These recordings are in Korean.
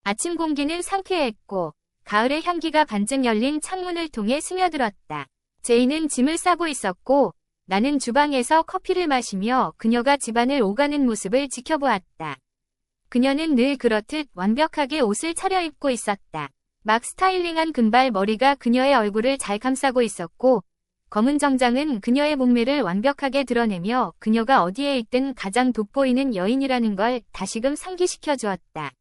아침 공기는 상쾌했고 가을의 향기가 반쯤 열린 창문을 통해 스며들었다. 제이는 짐을 싸고 있었고 나는 주방에서 커피를 마시며 그녀가 집안을 오가는 모습을 지켜보았다. 그녀는 늘 그렇듯 완벽하게 옷을 차려입고 있었다. 막 스타일링한 금발 머리가 그녀의 얼굴을 잘 감싸고 있었고 검은 정장은 그녀의 몸매를 완벽하게 드러내며 그녀가 어디에 있든 가장 돋보이는 여인이라는 걸 다시금 상기시켜 주었다.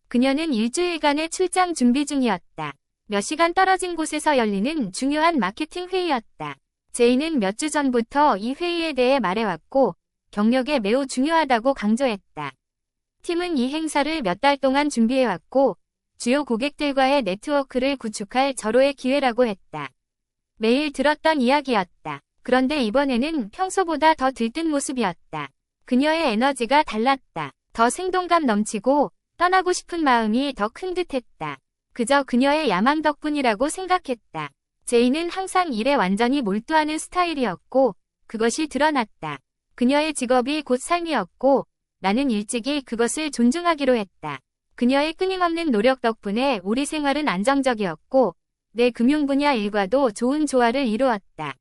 그녀는 일주일간의 출장 준비 중이었다. 몇 시간 떨어진 곳에서 열리는 중요한 마케팅 회의였다. 제이는 몇 주 전부터 이 회의에 대해 말해왔고 경력에 매우 중요하다고 강조했다. 팀은 이 행사를 몇 달 동안 준비해왔고 주요 고객들과의 네트워크를 구축할 절호의 기회라고 했다. 매일 들었던 이야기였다. 그런데 이번에는 평소보다 더 들뜬 모습이었다. 그녀의 에너지가 달랐다. 더 생동감 넘치고 떠나고 싶은 마음이 더 큰 듯했다. 그저 그녀의 야망 덕분이라고 생각했다. 제이는 항상 일에 완전히 몰두하는 스타일이었고 그것이 드러났다. 그녀의 직업이 곧 삶이었고 나는 일찍이 그것을 존중하기로 했다. 그녀의 끊임없는 노력 덕분에 우리 생활은 안정적이었고 내 금융 분야 일과도 좋은 조화를 이루었다.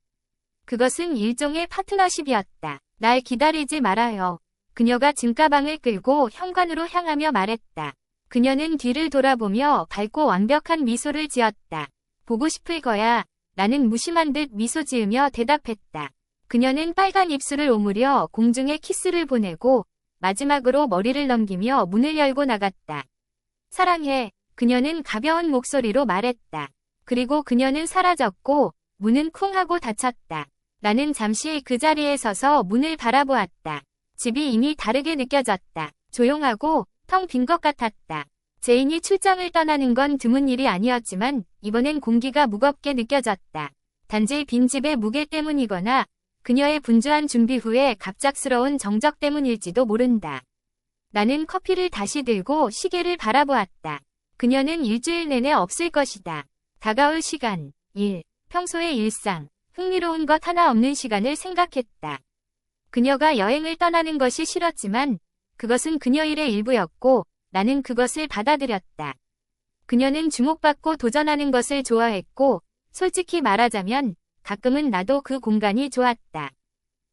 그것은 일종의 파트너십이었다. 날 기다리지 말아요. 그녀가 짐가방을 끌고 현관으로 향하며 말했다. 그녀는 뒤를 돌아보며 밝고 완벽한 미소를 지었다. 보고 싶을 거야. 나는 무심한 듯 미소 지으며 대답했다. 그녀는 빨간 입술을 오므려 공중에 키스를 보내고 마지막으로 머리를 넘기며 문을 열고 나갔다. 사랑해. 그녀는 가벼운 목소리로 말했다. 그리고 그녀는 사라졌고 문은 쿵 하고 닫혔다. 나는 잠시 그 자리에 서서 문을 바라보았다. 집이 이미 다르게 느껴졌다. 조용하고 텅 빈 것 같았다. 제인이 출장을 떠나는 건 드문 일이 아니었지만 이번엔 공기가 무겁게 느껴졌다. 단지 빈집의 무게 때문이거나 그녀의 분주한 준비 후에 갑작스러운 정적 때문일지도 모른다. 나는 커피를 다시 들고 시계를 바라보았다. 그녀는 일주일 내내 없을 것이다. 다가올 시간, 일, 평소의 일상, 흥미로운 것 하나 없는 시간을 생각했다. 그녀가 여행을 떠나는 것이 싫었지만 그것은 그녀 일의 일부였고 나는 그것을 받아들였다. 그녀는 주목받고 도전하는 것을 좋아했고 솔직히 말하자면 가끔은 나도 그 공간이 좋았다.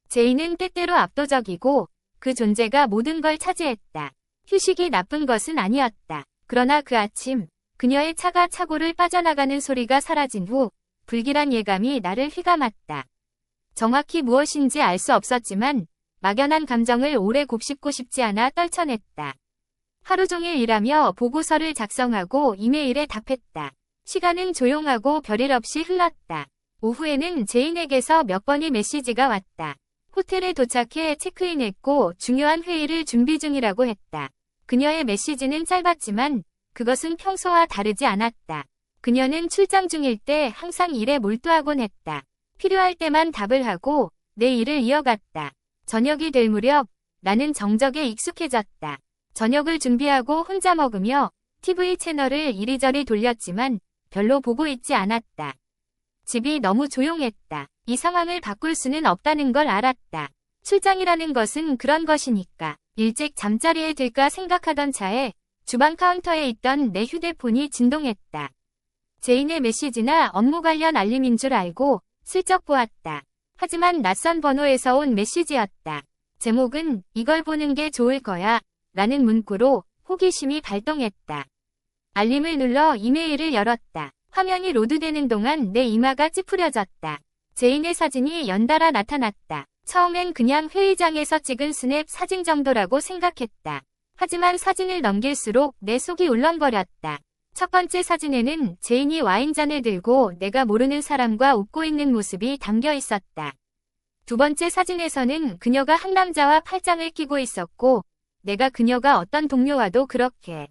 제이는 때때로 압도적이고 그 존재가 모든 걸 차지했다. 휴식이 나쁜 것은 아니었다. 그러나 그 아침 그녀의 차가 차고를 빠져나가는 소리가 사라진 후 불길한 예감이 나를 휘감았다. 정확히 무엇인지 알 수 없었지만 막연한 감정을 오래 곱씹고 싶지 않아 떨쳐냈다. 하루 종일 일하며 보고서를 작성하고 이메일에 답했다. 시간은 조용하고 별일 없이 흘렀다. 오후에는 제인에게서 몇 번의 메시지가 왔다. 호텔에 도착해 체크인했고 중요한 회의를 준비 중이라고 했다. 그녀의 메시지는 짧았지만 그것은 평소와 다르지 않았다. 그녀는 출장 중일 때 항상 일에 몰두하곤 했다. 필요할 때만 답을 하고 내 일을 이어갔다. 저녁이 될 무렵 나는 정적에 익숙해졌다. 저녁을 준비하고 혼자 먹으며 TV 채널을 이리저리 돌렸지만 별로 보고 있지 않았다. 집이 너무 조용했다. 이 상황을 바꿀 수는 없다는 걸 알았다. 출장이라는 것은 그런 것이니까. 일찍 잠자리에 들까 생각하던 차에 주방 카운터에 있던 내 휴대폰이 진동했다. 제인의 메시지나 업무 관련 알림인 줄 알고 슬쩍 보았다. 하지만 낯선 번호에서 온 메시지였다. 제목은 이걸 보는 게 좋을 거야 라는 문구로 호기심이 발동했다. 알림을 눌러 이메일을 열었다. 화면이 로드되는 동안 내 이마가 찌푸려졌다. 제인의 사진이 연달아 나타났다. 처음엔 그냥 회의장에서 찍은 스냅 사진 정도라고 생각했다. 하지만 사진을 넘길수록 내 속이 울렁거렸다. 첫 번째 사진에는 제인이 와인잔을 들고 내가 모르는 사람과 웃고 있는 모습이 담겨 있었다. 두 번째 사진에서는 그녀가 한 남자와 팔짱을 끼고 있었고 내가 그녀가 어떤 동료와도 그렇게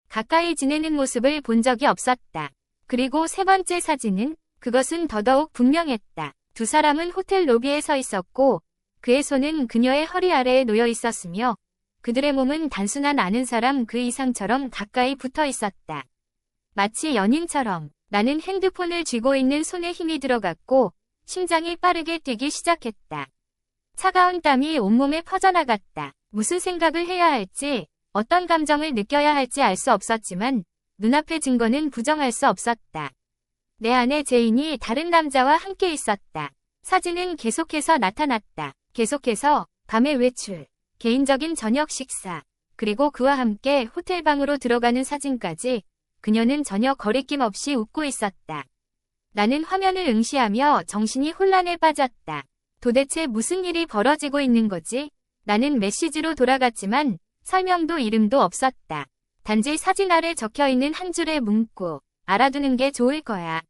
가까이 지내는 모습을 본 적이 없었다. 그리고 세 번째 사진은 그것은 더더욱 분명했다. 두 사람은 호텔 로비에 서 있었고 그의 손은 그녀의 허리 아래에 놓여 있었으며 그들의 몸은 단순한 아는 사람 그 이상처럼 가까이 붙어 있었다. 마치 연인처럼. 나는 핸드폰을 쥐고 있는 손에 힘이 들어갔고 심장이 빠르게 뛰기 시작했다. 차가운 땀이 온몸에 퍼져나갔다. 무슨 생각을 해야 할지 어떤 감정을 느껴야 할지 알 수 없었지만 눈앞의 증거는 부정할 수 없었다. 내 안에 제인이 다른 남자와 함께 있었다. 사진은 계속해서 나타났다. 계속해서 밤의 외출, 개인적인 저녁 식사, 그리고 그와 함께 호텔방으로 들어가는 사진까지 그녀는 전혀 거리낌 없이 웃고 있었다. 나는 화면을 응시하며 정신이 혼란에 빠졌다. 도대체 무슨 일이 벌어지고 있는 거지? 나는 메시지로 돌아갔지만 설명도 이름도 없었다. 단지 사진 아래 적혀있는 한 줄의 문구, 알아두는 게 좋을 거야.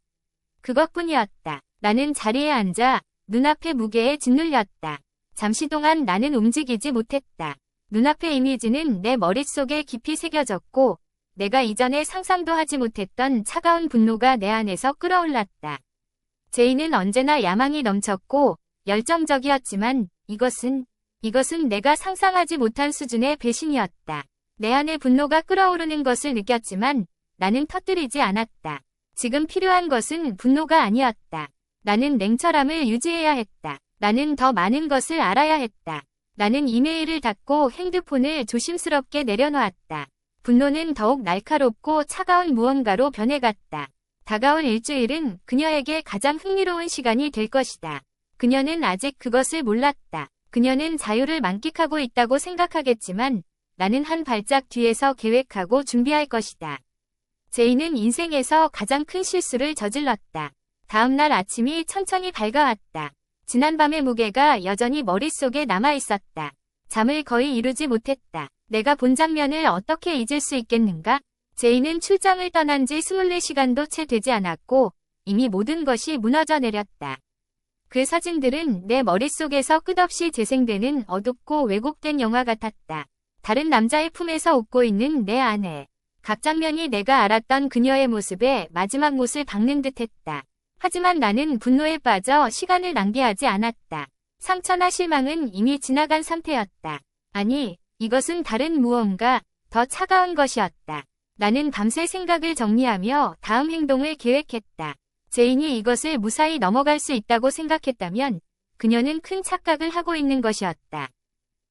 그것뿐이었다. 나는 자리에 앉아 눈앞의 무게에 짓눌렸다. 잠시 동안 나는 움직이지 못했다. 눈앞의 이미지는 내 머릿속에 깊이 새겨졌고 내가 이전에 상상도 하지 못했던 차가운 분노가 내 안에서 끓어올랐다. 제이는 언제나 야망이 넘쳤고 열정적이었지만 이것은 내가 상상하지 못한 수준의 배신이었다. 내 안에 분노가 끓어오르는 것을 느꼈지만 나는 터뜨리지 않았다. 지금 필요한 것은 분노가 아니었다. 나는 냉철함을 유지해야 했다. 나는 더 많은 것을 알아야 했다. 나는 이메일을 닫고 핸드폰을 조심스럽게 내려놓았다. 분노는 더욱 날카롭고 차가운 무언가로 변해갔다. 다가올 일주일은 그녀에게 가장 흥미로운 시간이 될 것이다. 그녀는 아직 그것을 몰랐다. 그녀는 자유를 만끽하고 있다고 생각하겠지만 나는 한 발짝 뒤에서 계획하고 준비할 것이다. 제이는 인생에서 가장 큰 실수를 저질렀다. 다음 날 아침이 천천히 밝아왔다. 지난밤의 무게가 여전히 머릿속에 남아있었다. 잠을 거의 이루지 못했다. 내가 본 장면을 어떻게 잊을 수 있겠는가? 제이는 출장을 떠난 지 24시간도 채 되지 않았고 이미 모든 것이 무너져 내렸다. 그 사진들은 내 머릿속에서 끝없이 재생되는 어둡고 왜곡된 영화 같았다. 다른 남자의 품에서 웃고 있는 내 아내. 각 장면이 내가 알았던 그녀의 모습에 마지막 못을 박는 듯했다. 하지만 나는 분노에 빠져 시간을 낭비하지 않았다. 상처나 실망은 이미 지나간 상태였다. 아니, 이것은 다른 무언가, 더 차가운 것이었다. 나는 밤새 생각을 정리하며 다음 행동을 계획했다. 제인이 이것을 무사히 넘어갈 수 있다고 생각했다면 그녀는 큰 착각을 하고 있는 것이었다.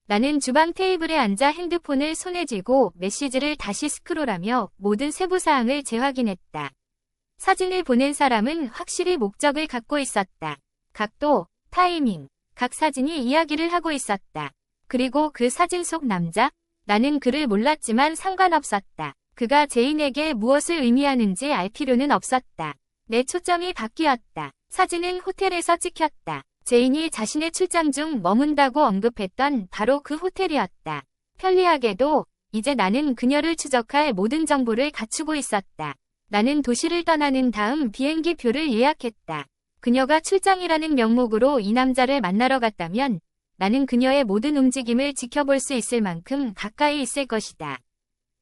나는 주방 테이블에 앉아 핸드폰을 손에 쥐고 메시지를 다시 스크롤하며 모든 세부사항을 재확인했다. 사진을 보낸 사람은 확실히 목적을 갖고 있었다. 각도, 타이밍, 각 사진이 이야기를 하고 있었다. 그리고 그 사진 속 남자? 나는 그를 몰랐지만 상관없었다. 그가 제인에게 무엇을 의미하는지 알 필요는 없었다. 내 초점이 바뀌었다. 사진은 호텔에서 찍혔다. 제인이 자신의 출장 중 머문다고 언급했던 바로 그 호텔이었다. 편리하게도 이제 나는 그녀를 추적할 모든 정보를 갖추고 있었다. 나는 도시를 떠나는 다음 비행기 표를 예약했다. 그녀가 출장이라는 명목으로 이 남자를 만나러 갔다면 나는 그녀의 모든 움직임을 지켜볼 수 있을 만큼 가까이 있을 것이다.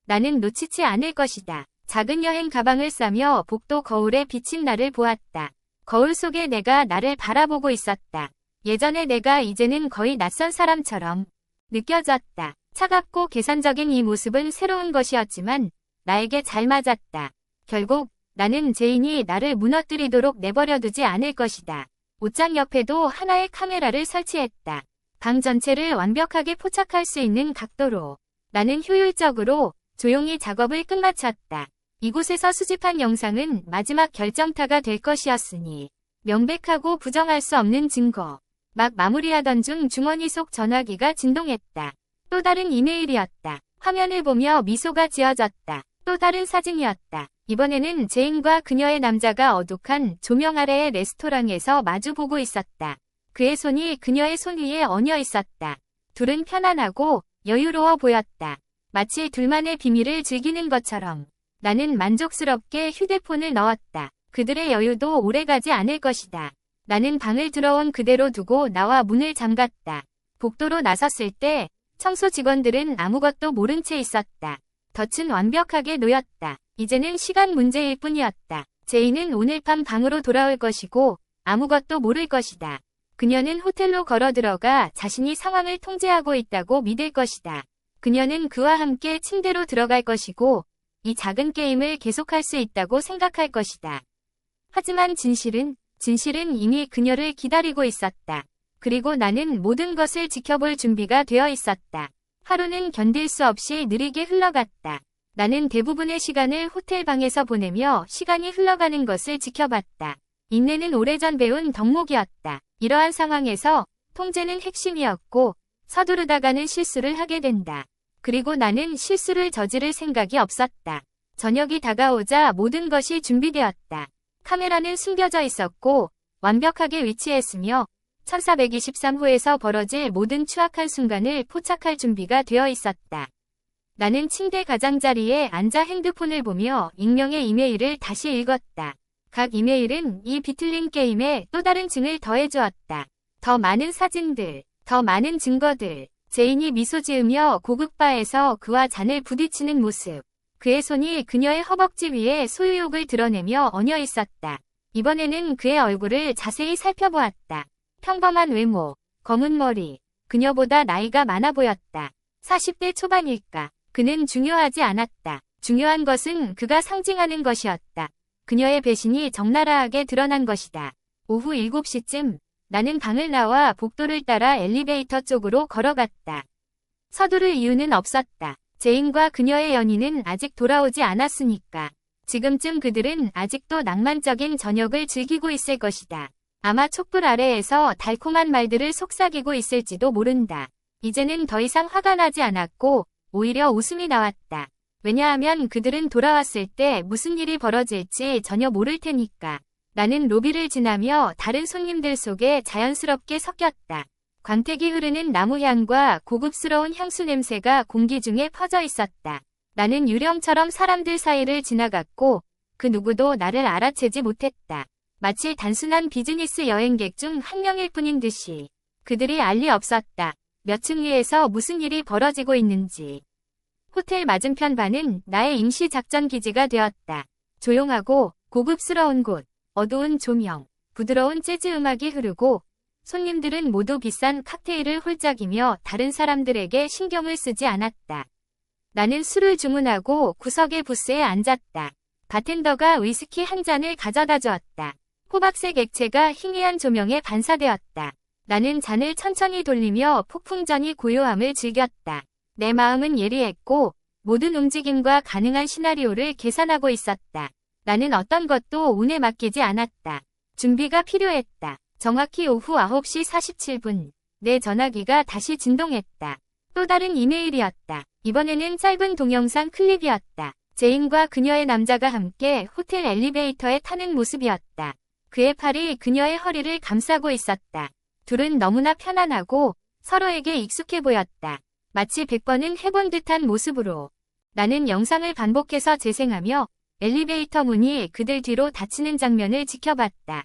나는 놓치지 않을 것이다. 작은 여행 가방을 싸며 복도 거울에 비친 나를 보았다. 거울 속에 내가 나를 바라보고 있었다. 예전의 내가 이제는 거의 낯선 사람처럼 느껴졌다. 차갑고 계산적인 이 모습은 새로운 것이었지만 나에게 잘 맞았다. 결국 나는 제인이 나를 무너뜨리도록 내버려두지 않을 것이다. 옷장 옆에도 하나의 카메라를 설치했다. 방 전체를 완벽하게 포착할 수 있는 각도로 나는 효율적으로 조용히 작업을 끝마쳤다. 이곳에서 수집한 영상은 마지막 결정타가 될 것이었으니 명백하고 부정할 수 없는 증거. 막 마무리하던 중 주머니 속 전화기가 진동했다. 또 다른 이메일이었다. 화면을 보며 미소가 지어졌다. 또 다른 사진이었다. 이번에는 제인과 그녀의 남자가 어둑한 조명 아래의 레스토랑에서 마주보고 있었다. 그의 손이 그녀의 손 위에 얹혀 있었다. 둘은 편안하고 여유로워 보였다. 마치 둘만의 비밀을 즐기는 것처럼. 나는 만족스럽게 휴대폰을 넣었다. 그들의 여유도 오래가지 않을 것이다. 나는 방을 들어온 그대로 두고 나와 문을 잠갔다. 복도로 나섰을 때 청소 직원들은 아무것도 모른 채 있었다. 덫은 완벽하게 놓였다. 이제는 시간 문제일 뿐이었다. 제이는 오늘 밤 방으로 돌아올 것이고 아무것도 모를 것이다. 그녀는 호텔로 걸어 들어가 자신이 상황을 통제하고 있다고 믿을 것이다. 그녀는 그와 함께 침대로 들어갈 것이고 이 작은 게임을 계속할 수 있다고 생각할 것이다. 하지만 진실은 이미 그녀를 기다리고 있었다. 그리고 나는 모든 것을 지켜볼 준비가 되어 있었다. 하루는 견딜 수 없이 느리게 흘러갔다. 나는 대부분의 시간을 호텔 방에서 보내며 시간이 흘러가는 것을 지켜봤다. 인내는 오래전 배운 덕목이었다. 이러한 상황에서 통제는 핵심이었고 서두르다가는 실수를 하게 된다. 그리고 나는 실수를 저지를 생각이 없었다. 저녁이 다가오자 모든 것이 준비되었다. 카메라는 숨겨져 있었고 완벽하게 위치했으며 1423호에서 벌어질 모든 추악한 순간을 포착할 준비가 되어 있었다. 나는 침대 가장자리에 앉아 핸드폰을 보며 익명의 이메일을 다시 읽었다. 각 이메일은 이 비틀린 게임에 또 다른 층을 더해주었다. 더 많은 사진들, 더 많은 증거들. 제인이 미소 지으며 고급바에서 그와 잔을 부딪히는 모습. 그의 손이 그녀의 허벅지 위에 소유욕을 드러내며 얹어 있었다. 이번에는 그의 얼굴을 자세히 살펴보았다. 평범한 외모, 검은 머리. 그녀보다 나이가 많아 보였다. 40대 초반일까? 그는 중요하지 않았다. 중요한 것은 그가 상징하는 것이었다. 그녀의 배신이 적나라하게 드러난 것이다. 오후 7시쯤 나는 방을 나와 복도를 따라 엘리베이터 쪽으로 걸어갔다. 서두를 이유는 없었다. 제인과 그녀의 연인은 아직 돌아오지 않았으니까. 지금쯤 그들은 아직도 낭만적인 저녁을 즐기고 있을 것이다. 아마 촛불 아래에서 달콤한 말들을 속삭이고 있을지도 모른다. 이제는 더 이상 화가 나지 않았고 오히려 웃음이 나왔다. 왜냐하면 그들은 돌아왔을 때 무슨 일이 벌어질지 전혀 모를 테니까. 나는 로비를 지나며 다른 손님들 속에 자연스럽게 섞였다. 광택이 흐르는 나무향과 고급스러운 향수 냄새가 공기 중에 퍼져 있었다. 나는 유령처럼 사람들 사이를 지나갔고 그 누구도 나를 알아채지 못했다. 마치 단순한 비즈니스 여행객 중 한 명일 뿐인 듯이. 그들이 알 리 없었다. 몇 층 위에서 무슨 일이 벌어지고 있는지. 호텔 맞은편 반은 나의 임시 작전 기지가 되었다. 조용하고 고급스러운 곳, 어두운 조명, 부드러운 재즈 음악이 흐르고 손님들은 모두 비싼 칵테일을 홀짝이며 다른 사람들에게 신경을 쓰지 않았다. 나는 술을 주문하고 구석의 부스에 앉았다. 바텐더가 위스키 한 잔을 가져다 주었다. 호박색 액체가 희미한 조명에 반사되었다. 나는 잔을 천천히 돌리며 폭풍전이 고요함을 즐겼다. 내 마음은 예리했고 모든 움직임과 가능한 시나리오를 계산하고 있었다. 나는 어떤 것도 운에 맡기지 않았다. 준비가 필요했다. 정확히 오후 9시 47분. 내 전화기가 다시 진동했다. 또 다른 이메일이었다. 이번에는 짧은 동영상 클립이었다. 제인과 그녀의 남자가 함께 호텔 엘리베이터에 타는 모습이었다. 그의 팔이 그녀의 허리를 감싸고 있었다. 둘은 너무나 편안하고 서로에게 익숙해 보였다. 마치 100번은 해본 듯한 모습으로. 나는 영상을 반복해서 재생하며 엘리베이터 문이 그들 뒤로 닫히는 장면을 지켜봤다.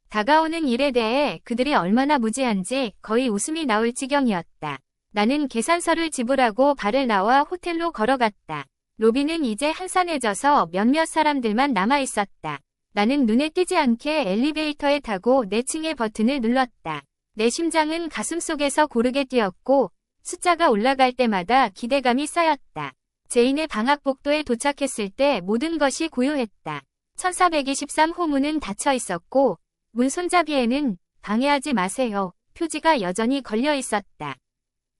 다가오는 일에 대해 그들이 얼마나 무지한지 거의 웃음이 나올 지경이었다. 나는 계산서를 지불하고 발을 나와 호텔로 걸어갔다. 로비는 이제 한산해져서 몇몇 사람들만 남아있었다. 나는 눈에 띄지 않게 엘리베이터에 타고 내 층의 버튼을 눌렀다. 내 심장은 가슴속에서 고르게 뛰었고 숫자가 올라갈 때마다 기대감이 쌓였다. 제인의 방학 복도에 도착했을 때 모든 것이 고요했다. 1423호 문은 닫혀 있었고 문 손잡이에는 방해하지 마세요. 표지가 여전히 걸려 있었다.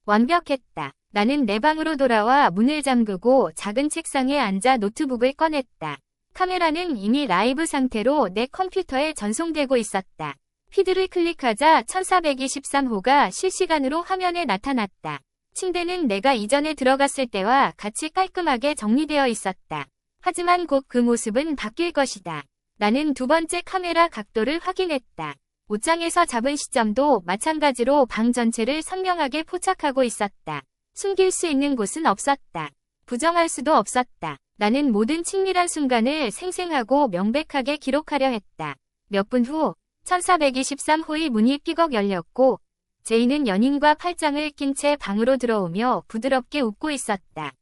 완벽했다. 나는 내 방으로 돌아와 문을 잠그고 작은 책상에 앉아 노트북을 꺼냈다. 카메라는 이미 라이브 상태로 내 컴퓨터에 전송되고 있었다. 피드를 클릭하자 1423호가 실시간으로 화면에 나타났다. 침대는 내가 이전에 들어갔을 때와 같이 깔끔하게 정리되어 있었다. 하지만 곧 그 모습은 바뀔 것이다. 나는 두 번째 카메라 각도를 확인했다. 옷장에서 잡은 시점도 마찬가지로 방 전체를 선명하게 포착하고 있었다. 숨길 수 있는 곳은 없었다. 부정할 수도 없었다. 나는 모든 친밀한 순간을 생생하고 명백하게 기록하려 했다. 몇 분 후 1423호의 문이 삐걱 열렸고 제인은 연인과 팔짱을 낀 채 방으로 들어오며 부드럽게 웃고 있었다.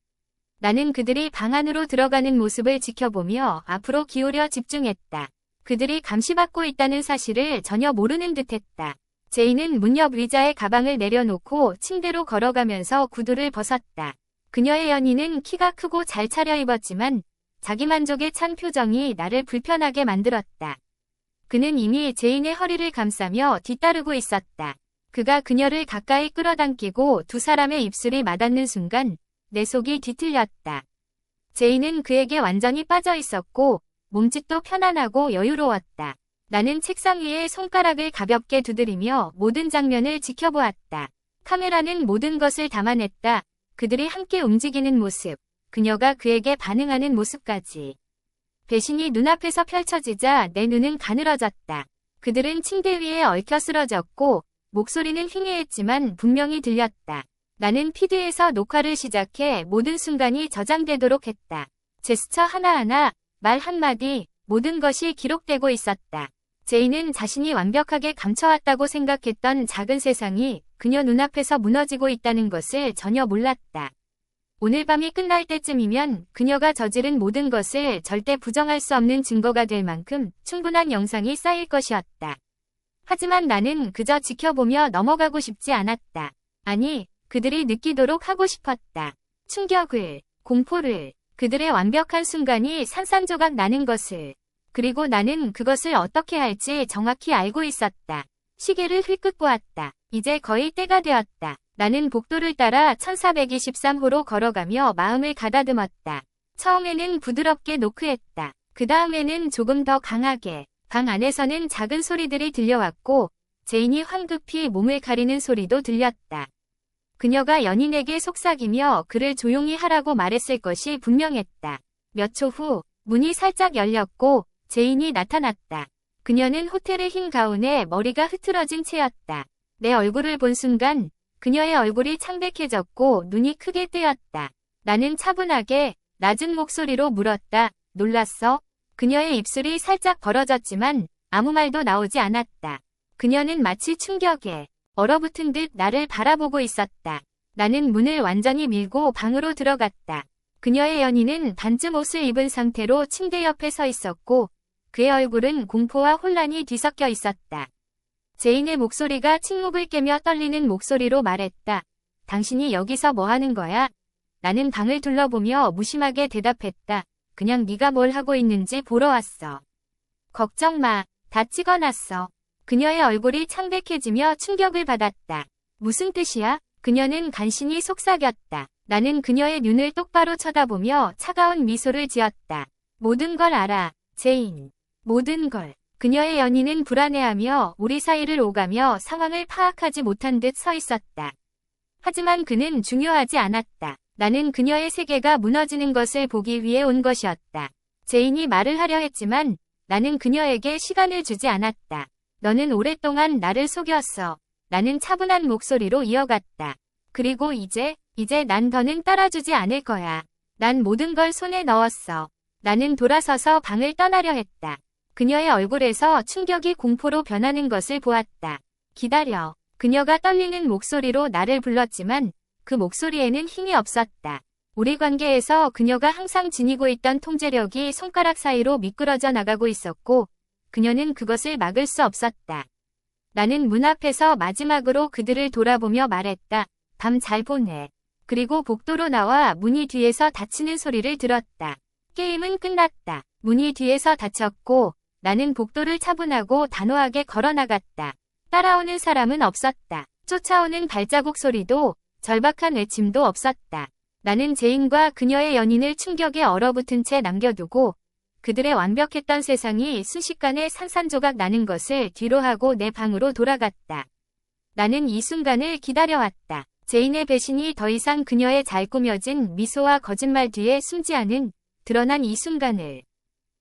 나는 그들이 방 안으로 들어가는 모습을 지켜보며 앞으로 기울여 집중했다. 그들이 감시받고 있다는 사실을 전혀 모르는 듯했다. 제인은 문 옆 의자에 가방을 내려놓고 침대로 걸어가면서 구두를 벗었다. 그녀의 연인은 키가 크고 잘 차려입었지만 자기만족에 찬 표정이 나를 불편하게 만들었다. 그는 이미 제인의 허리를 감싸며 뒤따르고 있었다. 그가 그녀를 가까이 끌어당기고 두 사람의 입술이 맞닿는 순간 내 속이 뒤틀렸다. 제인은 그에게 완전히 빠져 있었고 몸짓도 편안하고 여유로웠다. 나는 책상 위에 손가락을 가볍게 두드리며 모든 장면을 지켜보았다. 카메라는 모든 것을 담아냈다. 그들이 함께 움직이는 모습, 그녀가 그에게 반응하는 모습까지. 배신이 눈앞에서 펼쳐지자 내 눈은 가늘어졌다. 그들은 침대 위에 얽혀 쓰러졌고 목소리는 희미했지만 분명히 들렸다. 나는 피드에서 녹화를 시작해 모든 순간이 저장되도록 했다. 제스처 하나하나, 말 한마디, 모든 것이 기록되고 있었다. 제인은 자신이 완벽하게 감춰왔다고 생각했던 작은 세상이 그녀 눈앞에서 무너지고 있다는 것을 전혀 몰랐다. 오늘 밤이 끝날 때쯤이면 그녀가 저지른 모든 것을 절대 부정할 수 없는 증거가 될 만큼 충분한 영상이 쌓일 것이었다. 하지만 나는 그저 지켜보며 넘어가고 싶지 않았다. 아니, 그들이 느끼도록 하고 싶었다. 충격을, 공포를, 그들의 완벽한 순간이 산산조각 나는 것을. 그리고 나는 그것을 어떻게 할지 정확히 알고 있었다. 시계를 힐끗 보았다. 이제 거의 때가 되었다. 나는 복도를 따라 1423호로 걸어가며 마음을 가다듬었다. 처음에는 부드럽게 노크했다. 그 다음에는 조금 더 강하게. 방 안에서는 작은 소리들이 들려왔고 제인이 황급히 몸을 가리는 소리도 들렸다. 그녀가 연인에게 속삭이며 그를 조용히 하라고 말했을 것이 분명했다. 몇 초 후 문이 살짝 열렸고 제인이 나타났다. 그녀는 호텔의 흰 가운에 머리가 흐트러진 채였다. 내 얼굴을 본 순간 그녀의 얼굴이 창백해졌고 눈이 크게 뜨였다. 나는 차분하게 낮은 목소리로 물었다. 놀랐어? 그녀의 입술이 살짝 벌어졌지만 아무 말도 나오지 않았다. 그녀는 마치 충격에 얼어붙은 듯 나를 바라보고 있었다. 나는 문을 완전히 밀고 방으로 들어갔다. 그녀의 연인은 반쯤 옷을 입은 상태로 침대 옆에 서 있었고 그의 얼굴은 공포와 혼란이 뒤섞여 있었다. 제인의 목소리가 침묵을 깨며 떨리는 목소리로 말했다. 당신이 여기서 뭐 하는 거야? 나는 방을 둘러보며 무심하게 대답했다. 그냥 네가 뭘 하고 있는지 보러 왔어. 걱정 마. 다 찍어놨어. 그녀의 얼굴이 창백해지며 충격을 받았다. 무슨 뜻이야? 그녀는 간신히 속삭였다. 나는 그녀의 눈을 똑바로 쳐다보며 차가운 미소를 지었다. 모든 걸 알아, 제인. 모든 걸. 그녀의 연인은 불안해하며 우리 사이를 오가며 상황을 파악하지 못한 듯 서 있었다. 하지만 그는 중요하지 않았다. 나는 그녀의 세계가 무너지는 것을 보기 위해 온 것이었다. 제인이 말을 하려 했지만 나는 그녀에게 시간을 주지 않았다. 너는 오랫동안 나를 속였어. 나는 차분한 목소리로 이어갔다. 그리고 이제 난 더는 따라주지 않을 거야. 난 모든 걸 손에 넣었어. 나는 돌아서서 방을 떠나려 했다. 그녀의 얼굴에서 충격이 공포로 변하는 것을 보았다. 기다려. 그녀가 떨리는 목소리로 나를 불렀지만 그 목소리에는 힘이 없었다. 우리 관계에서 그녀가 항상 지니고 있던 통제력이 손가락 사이로 미끄러져 나가고 있었고 그녀는 그것을 막을 수 없었다. 나는 문 앞에서 마지막으로 그들을 돌아보며 말했다. 밤 잘 보내. 그리고 복도로 나와 문이 뒤에서 닫히는 소리를 들었다. 게임은 끝났다. 문이 뒤에서 닫혔고 나는 복도를 차분하고 단호하게 걸어나갔다. 따라오는 사람은 없었다. 쫓아오는 발자국 소리도 절박한 외침도 없었다. 나는 제인과 그녀의 연인을 충격에 얼어붙은 채 남겨두고 그들의 완벽했던 세상이 순식간에 산산조각 나는 것을 뒤로하고 내 방으로 돌아갔다. 나는 이 순간을 기다려왔다. 제인의 배신이 더 이상 그녀의 잘 꾸며진 미소와 거짓말 뒤에 숨지 않은 드러난 이 순간을.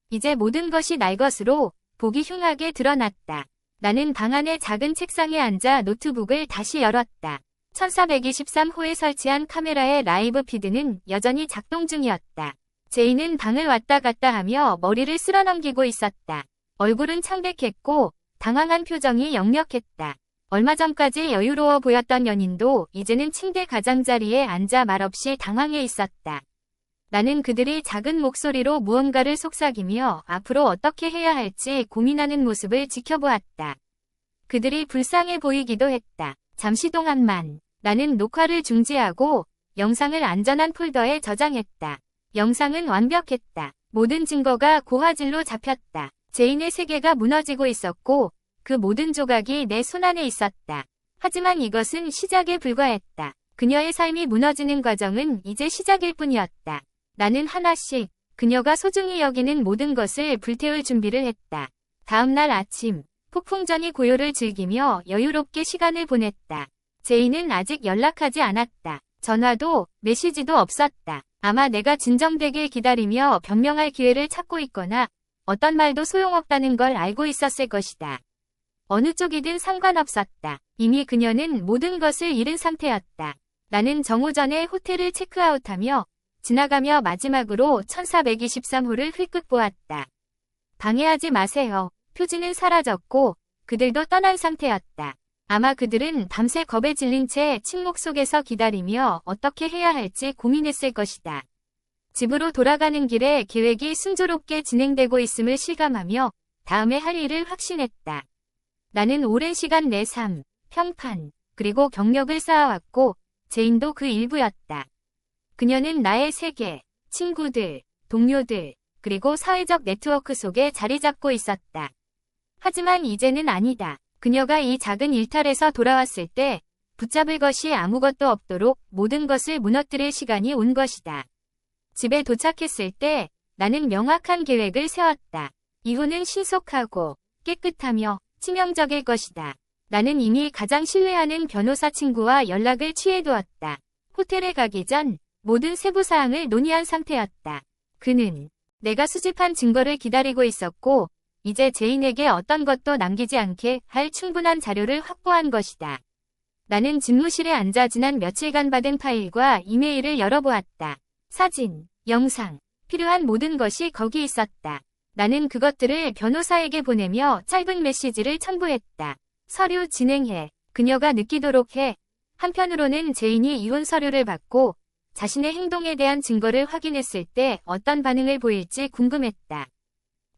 이제 모든 것이 날 것으로 보기 흉하게 드러났다. 나는 방 안의 작은 책상에 앉아 노트북을 다시 열었다. 1423호에 설치한 카메라의 라이브 피드는 여전히 작동 중이었다. 제인은 방을 왔다 갔다 하며 머리를 쓸어넘기고 있었다. 얼굴은 창백했고 당황한 표정이 역력했다. 얼마 전까지 여유로워 보였던 연인도 이제는 침대 가장자리에 앉아 말없이 당황해 있었다. 나는 그들이 작은 목소리로 무언가를 속삭이며 앞으로 어떻게 해야 할지 고민하는 모습을 지켜보았다. 그들이 불쌍해 보이기도 했다. 잠시 동안만. 나는 녹화를 중지하고 영상을 안전한 폴더에 저장했다. 영상은 완벽했다. 모든 증거가 고화질로 잡혔다. 제인의 세계가 무너지고 있었고 그 모든 조각이 내 손안에 있었다. 하지만 이것은 시작에 불과했다. 그녀의 삶이 무너지는 과정은 이제 시작일 뿐이었다. 나는 하나씩 그녀가 소중히 여기는 모든 것을 불태울 준비를 했다. 다음 날 아침, 폭풍전이 고요를 즐기며 여유롭게 시간을 보냈다. 제이는 아직 연락하지 않았다. 전화도 메시지도 없었다. 아마 내가 진정되길 기다리며 변명할 기회를 찾고 있거나 어떤 말도 소용없다는 걸 알고 있었을 것이다. 어느 쪽이든 상관없었다. 이미 그녀는 모든 것을 잃은 상태였다. 나는 정오 전에 호텔을 체크아웃하며 지나가며 마지막으로 1423호를 힐끗 보았다. 방해하지 마세요. 표지는 사라졌고 그들도 떠난 상태였다. 아마 그들은 밤새 겁에 질린 채 침묵 속에서 기다리며 어떻게 해야 할지 고민했을 것이다. 집으로 돌아가는 길에 계획이 순조롭게 진행되고 있음을 실감하며 다음에 할 일을 확신했다. 나는 오랜 시간 내 삶, 평판, 그리고 경력을 쌓아왔고 제인도 그 일부였다. 그녀는 나의 세계, 친구들, 동료들, 그리고 사회적 네트워크 속에 자리 잡고 있었다. 하지만 이제는 아니다. 그녀가 이 작은 일탈에서 돌아왔을 때 붙잡을 것이 아무것도 없도록 모든 것을 무너뜨릴 시간이 온 것이다. 집에 도착했을 때 나는 명확한 계획을 세웠다. 이후는 신속하고 깨끗하며 치명적일 것이다. 나는 이미 가장 신뢰하는 변호사 친구와 연락을 취해두었다. 호텔에 가기 전 모든 세부사항을 논의한 상태였다. 그는 내가 수집한 증거를 기다리고 있었고 이제 제인에게 어떤 것도 남기지 않게 할 충분한 자료를 확보한 것이다. 나는 집무실에 앉아 지난 며칠간 받은 파일과 이메일을 열어보았다. 사진, 영상, 필요한 모든 것이 거기 있었다. 나는 그것들을 변호사에게 보내며 짧은 메시지를 첨부했다. 서류 진행해. 그녀가 느끼도록 해. 한편으로는 제인이 이혼 서류를 받고 자신의 행동에 대한 증거를 확인했을 때 어떤 반응을 보일지 궁금했다.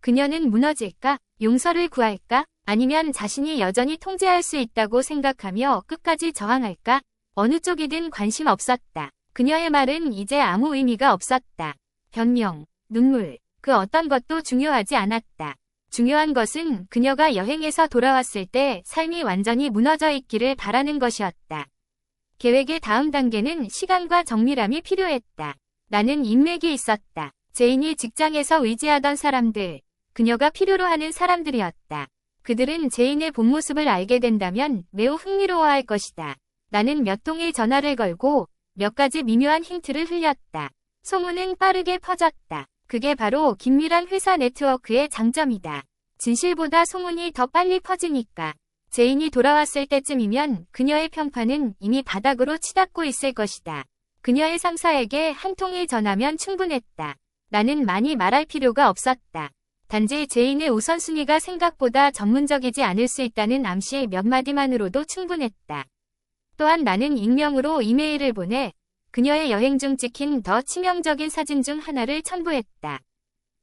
그녀는 무너질까? 용서를 구할까? 아니면 자신이 여전히 통제할 수 있다고 생각하며 끝까지 저항할까? 어느 쪽이든 관심 없었다. 그녀의 말은 이제 아무 의미가 없었다. 변명, 눈물, 그 어떤 것도 중요하지 않았다. 중요한 것은 그녀가 여행에서 돌아왔을 때 삶이 완전히 무너져 있기를 바라는 것이었다. 계획의 다음 단계는 시간과 정밀함이 필요했다. 나는 인맥이 있었다. 제인이 직장에서 의지하던 사람들, 그녀가 필요로 하는 사람들이었다. 그들은 제인의 본 모습을 알게 된다면 매우 흥미로워할 것이다. 나는 몇 통의 전화를 걸고 몇 가지 미묘한 힌트를 흘렸다. 소문은 빠르게 퍼졌다. 그게 바로 긴밀한 회사 네트워크의 장점이다. 진실보다 소문이 더 빨리 퍼지니까. 제인이 돌아왔을 때쯤이면 그녀의 평판은 이미 바닥으로 치닫고 있을 것이다. 그녀의 상사에게 한 통의 전화면 충분했다. 나는 많이 말할 필요가 없었다. 단지 제인의 우선순위가 생각보다 전문적이지 않을 수 있다는 암시 몇 마디만으로도 충분했다. 또한 나는 익명으로 이메일을 보내 그녀의 여행 중 찍힌 더 치명적인 사진 중 하나를 첨부했다.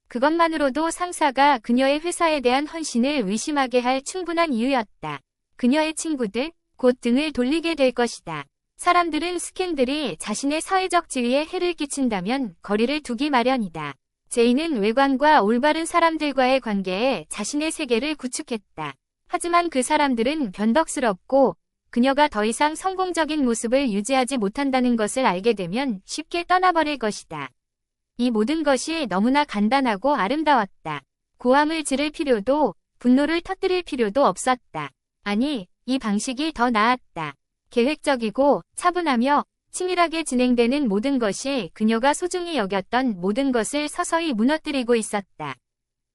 그것만으로도 상사가 그녀의 회사에 대한 헌신을 의심하게 할 충분한 이유였다. 그녀의 친구들, 곧 등을 돌리게 될 것이다. 사람들은 스캔들이 자신의 사회적 지위에 해를 끼친다면 거리를 두기 마련이다. 제인은 외관과 올바른 사람들과의 관계에 자신의 세계를 구축했다. 하지만 그 사람들은 변덕스럽고 그녀가 더 이상 성공적인 모습을 유지하지 못한다는 것을 알게 되면 쉽게 떠나버릴 것이다. 이 모든 것이 너무나 간단하고 아름다웠다. 고함을 지를 필요도 분노를 터뜨릴 필요도 없었다. 아니, 이 방식이 더 나았다. 계획적이고 차분하며 치밀하게 진행되는 모든 것이 그녀가 소중히 여겼던 모든 것을 서서히 무너뜨리고 있었다.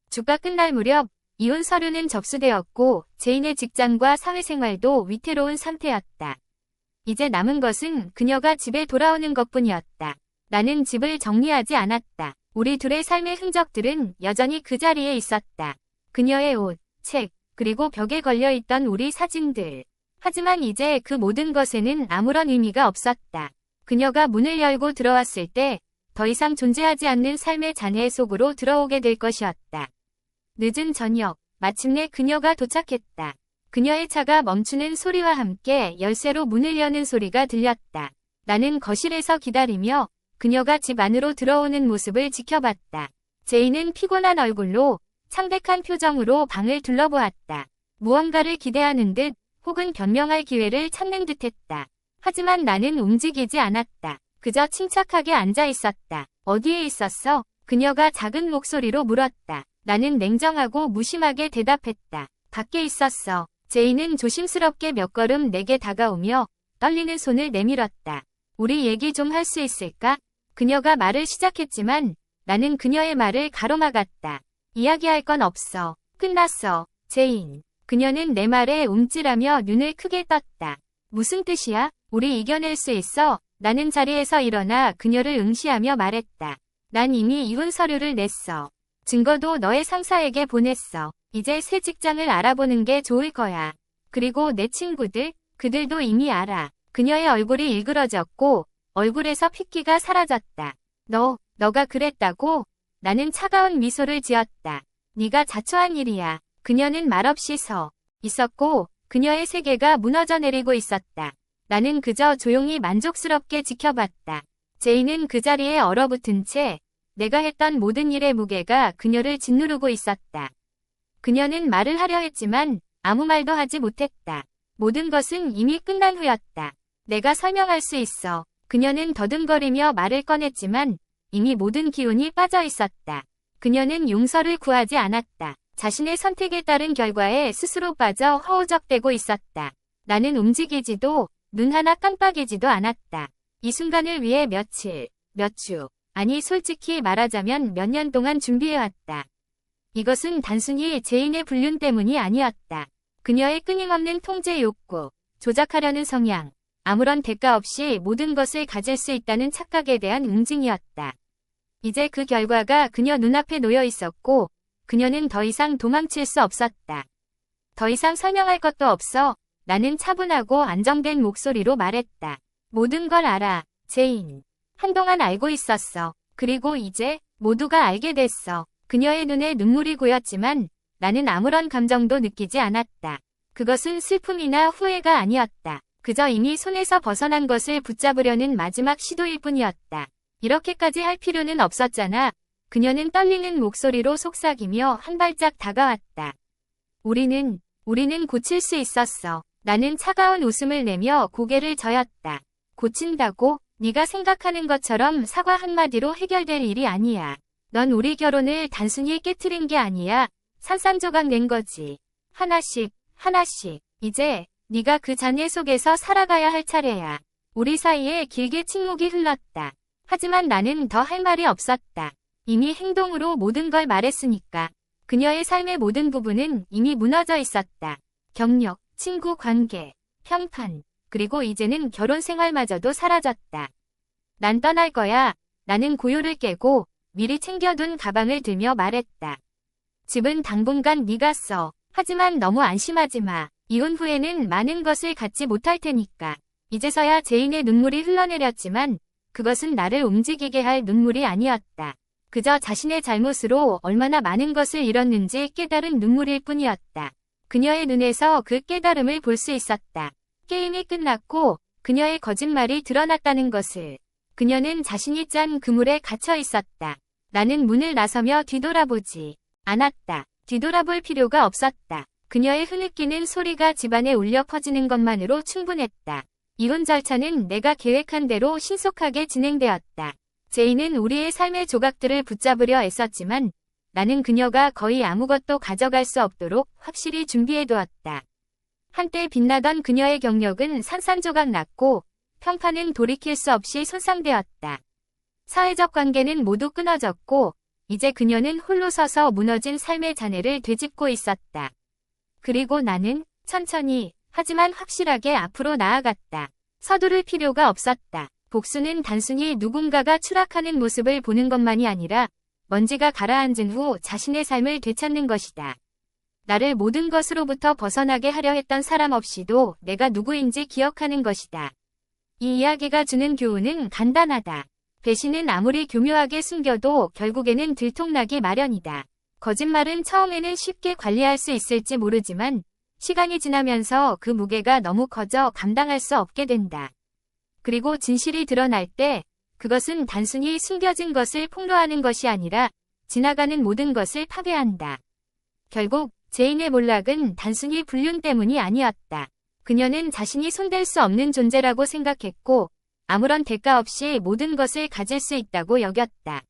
주가 끝날 무렵 이혼 서류는 접수되었고 제인의 직장과 사회생활도 위태로운 상태였다. 이제 남은 것은 그녀가 집에 돌아오는 것뿐이었다. 나는 집을 정리하지 않았다. 우리 둘의 삶의 흔적들은 여전히 그 자리에 있었다. 그녀의 옷, 책, 그리고 벽에 걸려있던 우리 사진들. 하지만 이제 그 모든 것에는 아무런 의미가 없었다. 그녀가 문을 열고 들어왔을 때 더 이상 존재하지 않는 삶의 잔해 속으로 들어오게 될 것이었다. 늦은 저녁, 마침내 그녀가 도착했다. 그녀의 차가 멈추는 소리와 함께 열쇠로 문을 여는 소리가 들렸다. 나는 거실에서 기다리며 그녀가 집 안으로 들어오는 모습을 지켜봤다. 제인은 피곤한 얼굴로 창백한 표정으로 방을 둘러보았다. 무언가를 기대하는 듯 혹은 변명할 기회를 찾는 듯했다. 하지만 나는 움직이지 않았다. 그저 침착하게 앉아 있었다. 어디에 있었어? 그녀가 작은 목소리로 물었다. 나는 냉정하고 무심하게 대답했다. 밖에 있었어. 제이는 조심스럽게 몇 걸음 내게 다가오며 떨리는 손을 내밀었다. 우리 얘기 좀 할 수 있을까? 그녀가 말을 시작했지만 나는 그녀의 말을 가로막았다. 이야기할 건 없어. 끝났어. 제인. 그녀는 내 말에 움찔하며 눈을 크게 떴다. 무슨 뜻이야? 우리 이겨낼 수 있어. 나는 자리에서 일어나 그녀를 응시하며 말했다. 난 이미 이혼 서류를 냈어. 증거도 너의 상사에게 보냈어. 이제 새 직장을 알아보는 게 좋을 거야. 그리고 내 친구들, 그들도 이미 알아. 그녀의 얼굴이 일그러졌고 얼굴에서 핏기가 사라졌다. 너가 그랬다고? 나는 차가운 미소를 지었다. 네가 자초한 일이야. 그녀는 말없이 서 있었고 그녀의 세계가 무너져 내리고 있었다. 나는 그저 조용히 만족스럽게 지켜봤다. 제이는 그 자리에 얼어붙은 채 내가 했던 모든 일의 무게가 그녀를 짓누르고 있었다. 그녀는 말을 하려 했지만 아무 말도 하지 못했다. 모든 것은 이미 끝난 후였다. 내가 설명할 수 있어. 그녀는 더듬거리며 말을 꺼냈지만 이미 모든 기운이 빠져 있었다. 그녀는 용서를 구하지 않았다. 자신의 선택에 따른 결과에 스스로 빠져 허우적대고 있었다. 나는 움직이지도 눈 하나 깜빡이지도 않았다. 이 순간을 위해 며칠, 몇 주, 아니 솔직히 말하자면 몇 년 동안 준비해왔다. 이것은 단순히 제인의 불륜 때문이 아니었다. 그녀의 끊임없는 통제 욕구, 조작하려는 성향, 아무런 대가 없이 모든 것을 가질 수 있다는 착각에 대한 응징이었다. 이제 그 결과가 그녀 눈앞에 놓여 있었고 그녀는 더 이상 도망칠 수 없었다. 더 이상 설명할 것도 없어. 나는 차분하고 안정된 목소리로 말했다. 모든 걸 알아, 제인. 한동안 알고 있었어. 그리고 이제 모두가 알게 됐어. 그녀의 눈에 눈물이 고였지만 나는 아무런 감정도 느끼지 않았다. 그것은 슬픔이나 후회가 아니었다. 그저 이미 손에서 벗어난 것을 붙잡으려는 마지막 시도일 뿐이었다. 이렇게까지 할 필요는 없었잖아. 그녀는 떨리는 목소리로 속삭이며 한 발짝 다가왔다. 우리는 고칠 수 있었어. 나는 차가운 웃음을 내며 고개를 저었다. 고친다고? 네가 생각하는 것처럼 사과 한마디로 해결될 일이 아니야. 넌 우리 결혼을 단순히 깨트린 게 아니야. 산산조각 낸 거지. 하나씩. 이제 네가 그 잔해 속에서 살아가야 할 차례야. 우리 사이에 길게 침묵이 흘렀다. 하지만 나는 더 할 말이 없었다. 이미 행동으로 모든 걸 말했으니까. 그녀의 삶의 모든 부분은 이미 무너져 있었다. 경력, 친구 관계, 평판, 그리고 이제는 결혼 생활마저도 사라졌다. 난 떠날 거야. 나는 고요를 깨고 미리 챙겨둔 가방을 들며 말했다. 집은 당분간 네가 써. 하지만 너무 안심하지 마. 이혼 후에는 많은 것을 갖지 못할 테니까. 이제서야 제인의 눈물이 흘러내렸지만 그것은 나를 움직이게 할 눈물이 아니었다. 그저 자신의 잘못으로 얼마나 많은 것을 잃었는지 깨달은 눈물일 뿐이었다. 그녀의 눈에서 그 깨달음을 볼 수 있었다. 게임이 끝났고 그녀의 거짓말이 드러났다는 것을. 그녀는 자신이 짠 그물에 갇혀 있었다. 나는 문을 나서며 뒤돌아보지 않았다. 뒤돌아볼 필요가 없었다. 그녀의 흐느끼는 소리가 집안에 울려 퍼지는 것만으로 충분했다. 이혼 절차는 내가 계획한 대로 신속하게 진행되었다. 제이는 우리의 삶의 조각들을 붙잡으려 애썼지만 나는 그녀가 거의 아무것도 가져갈 수 없도록 확실히 준비해두었다. 한때 빛나던 그녀의 경력은 산산조각 났고 평판은 돌이킬 수 없이 손상되었다. 사회적 관계는 모두 끊어졌고 이제 그녀는 홀로 서서 무너진 삶의 잔해를 되짚고 있었다. 그리고 나는 천천히 하지만 확실하게 앞으로 나아갔다. 서두를 필요가 없었다. 복수는 단순히 누군가가 추락하는 모습을 보는 것만이 아니라 먼지가 가라앉은 후 자신의 삶을 되찾는 것이다. 나를 모든 것으로부터 벗어나게 하려 했던 사람 없이도 내가 누구인지 기억하는 것이다. 이 이야기가 주는 교훈은 간단하다. 배신은 아무리 교묘하게 숨겨도 결국에는 들통나기 마련이다. 거짓말은 처음에는 쉽게 관리할 수 있을지 모르지만 시간이 지나면서 그 무게가 너무 커져 감당할 수 없게 된다. 그리고 진실이 드러날 때 그것은 단순히 숨겨진 것을 폭로하는 것이 아니라 지나가는 모든 것을 파괴한다. 결국 제인의 몰락은 단순히 불륜 때문이 아니었다. 그녀는 자신이 손댈 수 없는 존재라고 생각했고 아무런 대가 없이 모든 것을 가질 수 있다고 여겼다.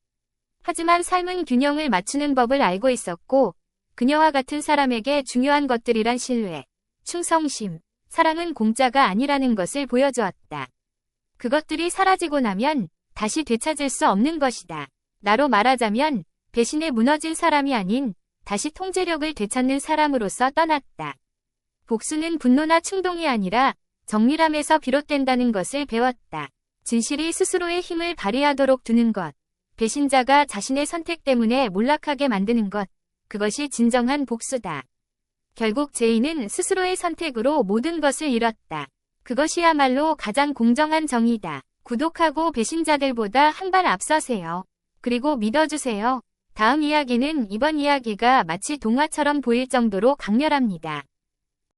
하지만 삶은 균형을 맞추는 법을 알고 있었고 그녀와 같은 사람에게 중요한 것들이란 신뢰, 충성심, 사랑은 공짜가 아니라는 것을 보여주었다. 그것들이 사라지고 나면 다시 되찾을 수 없는 것이다. 나로 말하자면 배신에 무너진 사람이 아닌 다시 통제력을 되찾는 사람으로서 떠났다. 복수는 분노나 충동이 아니라 정밀함에서 비롯된다는 것을 배웠다. 진실이 스스로의 힘을 발휘하도록 두는 것, 배신자가 자신의 선택 때문에 몰락하게 만드는 것, 그것이 진정한 복수다. 결국 제이는 스스로의 선택으로 모든 것을 잃었다. 그것이야말로 가장 공정한 정의다. 구독하고 배신자들보다 한 발 앞서세요. 그리고 믿어주세요. 다음 이야기는 이번 이야기가 마치 동화처럼 보일 정도로 강렬합니다.